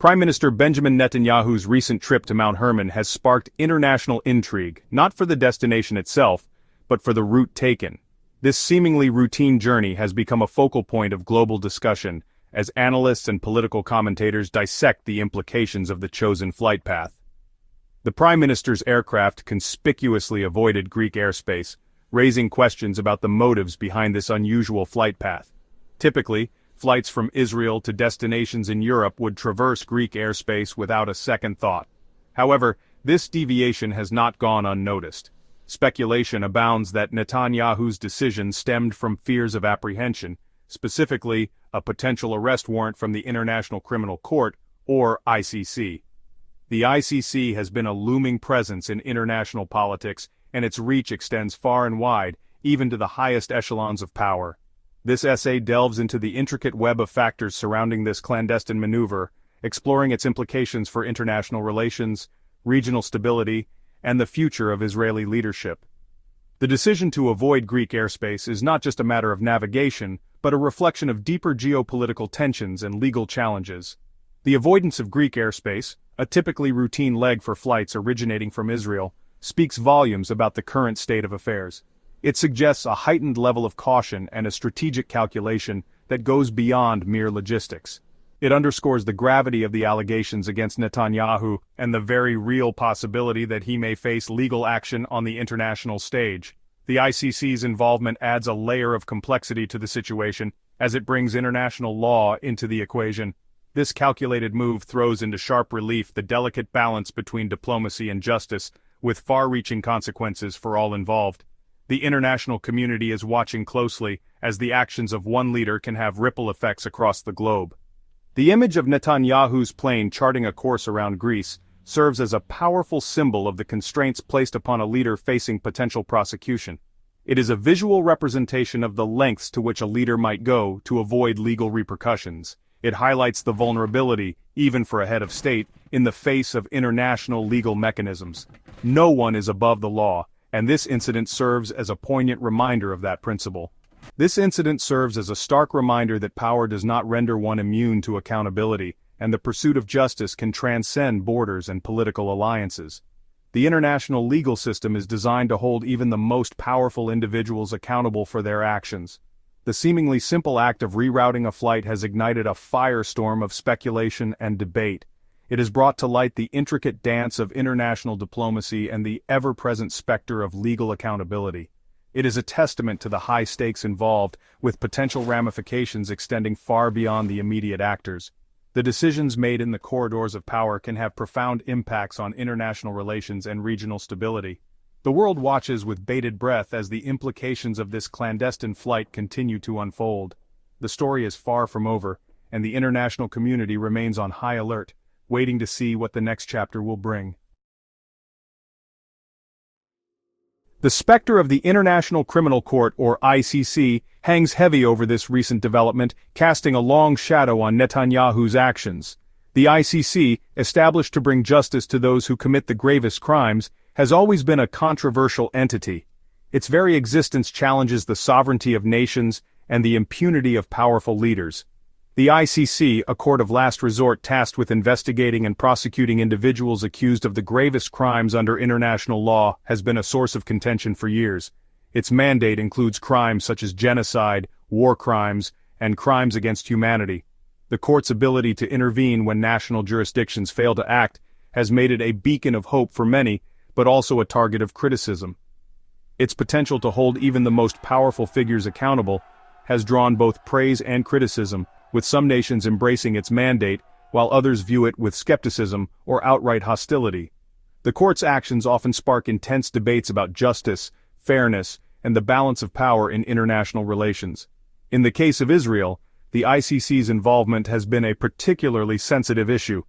Prime Minister Benjamin Netanyahu's recent trip to Mount Hermon has sparked international intrigue, not for the destination itself, but for the route taken. This seemingly routine journey has become a focal point of global discussion, as analysts and political commentators dissect the implications of the chosen flight path. The Prime Minister's aircraft conspicuously avoided Greek airspace, raising questions about the motives behind this unusual flight path. Typically, flights from Israel to destinations in Europe would traverse Greek airspace without a second thought. However, this deviation has not gone unnoticed. Speculation abounds that Netanyahu's decision stemmed from fears of apprehension, specifically a potential arrest warrant from the International Criminal Court, or ICC. The ICC has been a looming presence in international politics, and its reach extends far and wide, even to the highest echelons of power. This essay delves into the intricate web of factors surrounding this clandestine maneuver, exploring its implications for international relations, regional stability, and the future of Israeli leadership. The decision to avoid Greek airspace is not just a matter of navigation, but a reflection of deeper geopolitical tensions and legal challenges. The avoidance of Greek airspace, a typically routine leg for flights originating from Israel, speaks volumes about the current state of affairs. It suggests a heightened level of caution and a strategic calculation that goes beyond mere logistics. It underscores the gravity of the allegations against Netanyahu and the very real possibility that he may face legal action on the international stage. The ICC's involvement adds a layer of complexity to the situation, as it brings international law into the equation. This calculated move throws into sharp relief the delicate balance between diplomacy and justice, with far-reaching consequences for all involved. The international community is watching closely, as the actions of one leader can have ripple effects across the globe. The image of Netanyahu's plane charting a course around Greece serves as a powerful symbol of the constraints placed upon a leader facing potential prosecution. It is a visual representation of the lengths to which a leader might go to avoid legal repercussions. It highlights the vulnerability, even for a head of state, in the face of international legal mechanisms. No one is above the law, and this incident serves as a poignant reminder of that principle. This incident serves as a stark reminder that power does not render one immune to accountability, and the pursuit of justice can transcend borders and political alliances. The international legal system is designed to hold even the most powerful individuals accountable for their actions. The seemingly simple act of rerouting a flight has ignited a firestorm of speculation and debate. It has brought to light the intricate dance of international diplomacy and the ever-present specter of legal accountability. It is a testament to the high stakes involved, with potential ramifications extending far beyond the immediate actors. The decisions made in the corridors of power can have profound impacts on international relations and regional stability. The world watches with bated breath as the implications of this clandestine flight continue to unfold. The story is far from over, and the international community remains on high alert, waiting to see what the next chapter will bring. The specter of the International Criminal Court, or ICC, hangs heavy over this recent development, casting a long shadow on Netanyahu's actions. The ICC, established to bring justice to those who commit the gravest crimes, has always been a controversial entity. Its very existence challenges the sovereignty of nations and the impunity of powerful leaders. The ICC, a court of last resort tasked with investigating and prosecuting individuals accused of the gravest crimes under international law, has been a source of contention for years. Its mandate includes crimes such as genocide, war crimes, and crimes against humanity. The court's ability to intervene when national jurisdictions fail to act has made it a beacon of hope for many, but also a target of criticism. Its potential to hold even the most powerful figures accountable has drawn both praise and criticism, with some nations embracing its mandate, while others view it with skepticism or outright hostility. The court's actions often spark intense debates about justice, fairness, and the balance of power in international relations. In the case of Israel, the ICC's involvement has been a particularly sensitive issue.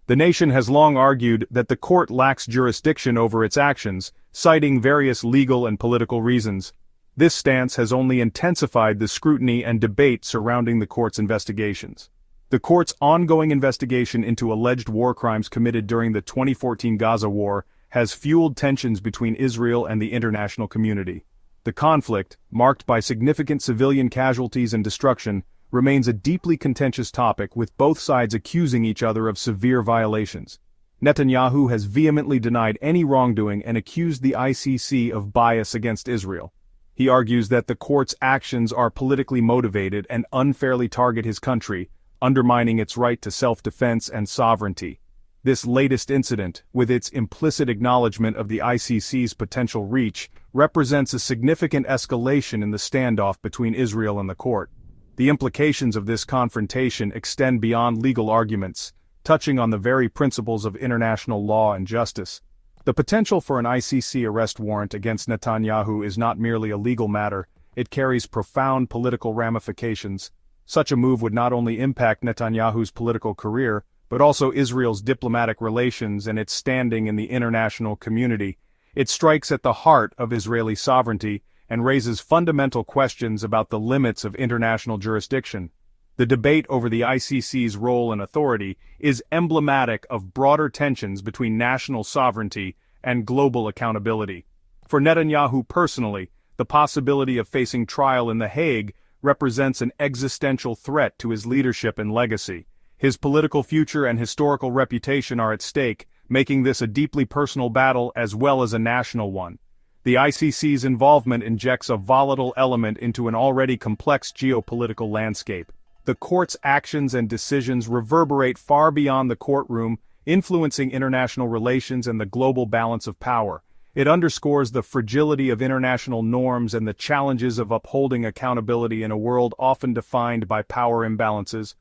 The nation has long argued that the court lacks jurisdiction over its actions, citing various legal and political reasons. This stance has only intensified the scrutiny and debate surrounding the court's investigations. The court's ongoing investigation into alleged war crimes committed during the 2014 Gaza war has fueled tensions between Israel and the international community. The conflict, marked by significant civilian casualties and destruction, remains a deeply contentious topic, with both sides accusing each other of severe violations. Netanyahu has vehemently denied any wrongdoing and accused the ICC of bias against Israel. He argues that the court's actions are politically motivated and unfairly target his country, undermining its right to self-defense and sovereignty. This latest incident, with its implicit acknowledgement of the ICC's potential reach, represents a significant escalation in the standoff between Israel and the court. The implications of this confrontation extend beyond legal arguments, touching on the very principles of international law and justice. The potential for an ICC arrest warrant against Netanyahu is not merely a legal matter, it carries profound political ramifications. Such a move would not only impact Netanyahu's political career, but also Israel's diplomatic relations and its standing in the international community. It strikes at the heart of Israeli sovereignty and raises fundamental questions about the limits of international jurisdiction. The debate over the ICC's role and authority is emblematic of broader tensions between national sovereignty and global accountability. For Netanyahu personally, the possibility of facing trial in The Hague represents an existential threat to his leadership and legacy. His political future and historical reputation are at stake, making this a deeply personal battle as well as a national one. The ICC's involvement injects a volatile element into an already complex geopolitical landscape. The court's actions and decisions reverberate far beyond the courtroom, influencing international relations and the global balance of power. It underscores the fragility of international norms and the challenges of upholding accountability in a world often defined by power imbalances.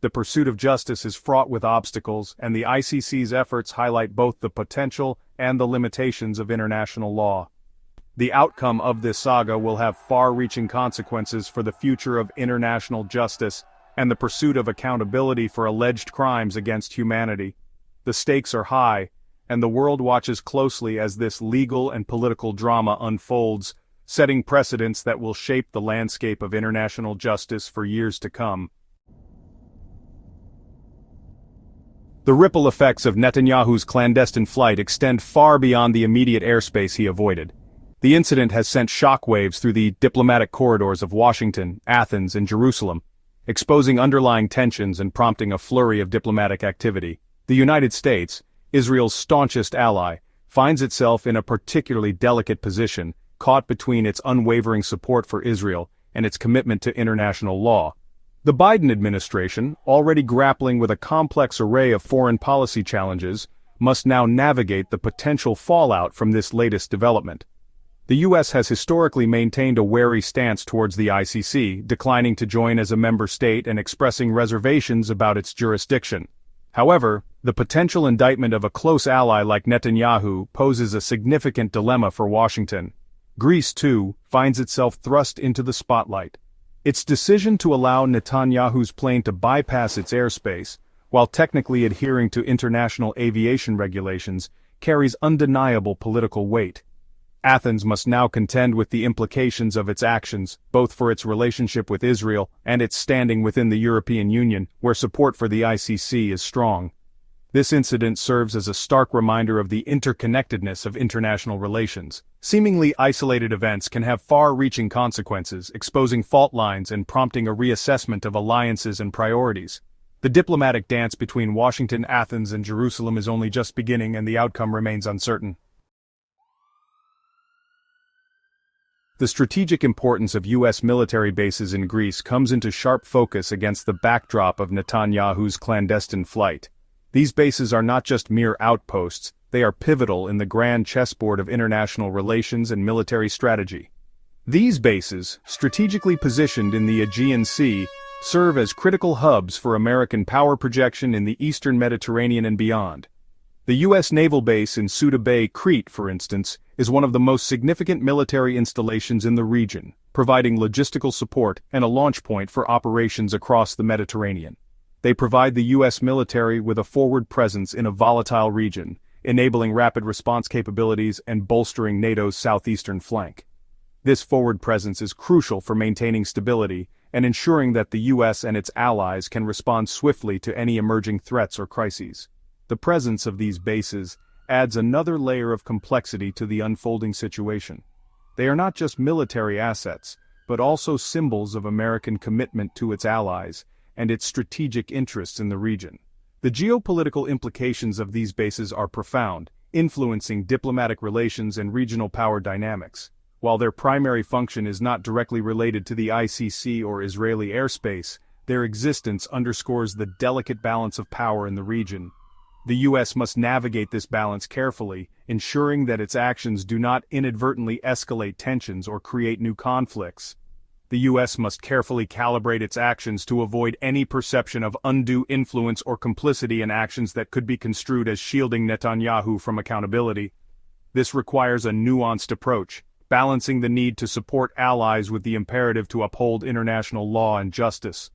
The pursuit of justice is fraught with obstacles, and the ICC's efforts highlight both the potential and the limitations of international law. The outcome of this saga will have far-reaching consequences for the future of international justice and the pursuit of accountability for alleged crimes against humanity. The stakes are high, and the world watches closely as this legal and political drama unfolds, setting precedents that will shape the landscape of international justice for years to come. The ripple effects of Netanyahu's clandestine flight extend far beyond the immediate airspace he avoided. The incident has sent shockwaves through the diplomatic corridors of Washington, Athens, and Jerusalem, exposing underlying tensions and prompting a flurry of diplomatic activity. The United States, Israel's staunchest ally, finds itself in a particularly delicate position, caught between its unwavering support for Israel and its commitment to international law. The Biden administration, already grappling with a complex array of foreign policy challenges, must now navigate the potential fallout from this latest development. The U.S. has historically maintained a wary stance towards the ICC, declining to join as a member state and expressing reservations about its jurisdiction. However, the potential indictment of a close ally like Netanyahu poses a significant dilemma for Washington. Greece, too, finds itself thrust into the spotlight. Its decision to allow Netanyahu's plane to bypass its airspace, while technically adhering to international aviation regulations, carries undeniable political weight. Athens must now contend with the implications of its actions, both for its relationship with Israel and its standing within the European Union, where support for the ICC is strong. This incident serves as a stark reminder of the interconnectedness of international relations. Seemingly isolated events can have far-reaching consequences, exposing fault lines and prompting a reassessment of alliances and priorities. The diplomatic dance between Washington, Athens, and Jerusalem is only just beginning, and the outcome remains uncertain. The strategic importance of U.S. military bases in Greece comes into sharp focus against the backdrop of Netanyahu's clandestine flight. These bases are not just mere outposts, they are pivotal in the grand chessboard of international relations and military strategy. These bases, strategically positioned in the Aegean Sea, serve as critical hubs for American power projection in the eastern Mediterranean and beyond. The U.S. naval base in Suda Bay, Crete, for instance, is one of the most significant military installations in the region, providing logistical support and a launch point for operations across the Mediterranean. They provide the U.S. military with a forward presence in a volatile region, enabling rapid response capabilities and bolstering NATO's southeastern flank. This forward presence is crucial for maintaining stability and ensuring that the U.S. and its allies can respond swiftly to any emerging threats or crises. The presence of these bases adds another layer of complexity to the unfolding situation. They are not just military assets, but also symbols of American commitment to its allies and its strategic interests in the region. The geopolitical implications of these bases are profound, influencing diplomatic relations and regional power dynamics. While their primary function is not directly related to the ICC or Israeli airspace, their existence underscores the delicate balance of power in the region. The U.S. must navigate this balance carefully, ensuring that its actions do not inadvertently escalate tensions or create new conflicts. The U.S. must carefully calibrate its actions to avoid any perception of undue influence or complicity in actions that could be construed as shielding Netanyahu from accountability. This requires a nuanced approach, balancing the need to support allies with the imperative to uphold international law and justice.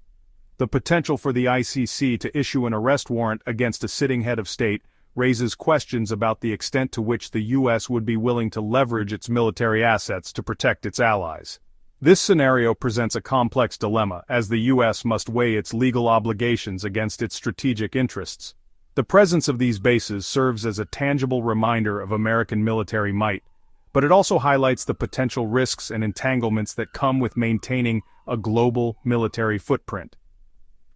The potential for the ICC to issue an arrest warrant against a sitting head of state raises questions about the extent to which the U.S. would be willing to leverage its military assets to protect its allies. This scenario presents a complex dilemma, as the U.S. must weigh its legal obligations against its strategic interests. The presence of these bases serves as a tangible reminder of American military might, but it also highlights the potential risks and entanglements that come with maintaining a global military footprint.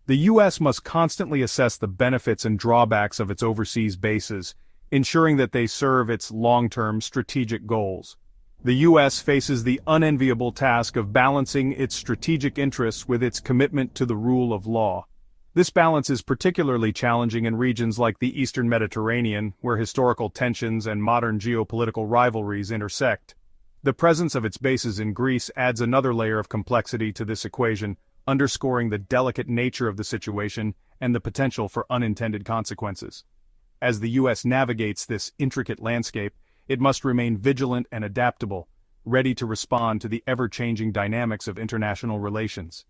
The U.S. must constantly assess the benefits and drawbacks of its overseas bases, ensuring that they serve its long-term strategic goals. The U.S. faces the unenviable task of balancing its strategic interests with its commitment to the rule of law. This balance is particularly challenging in regions like the Eastern Mediterranean, where historical tensions and modern geopolitical rivalries intersect. The presence of its bases in Greece adds another layer of complexity to this equation, underscoring the delicate nature of the situation and the potential for unintended consequences. As the U.S. navigates this intricate landscape, it must remain vigilant and adaptable, ready to respond to the ever-changing dynamics of international relations.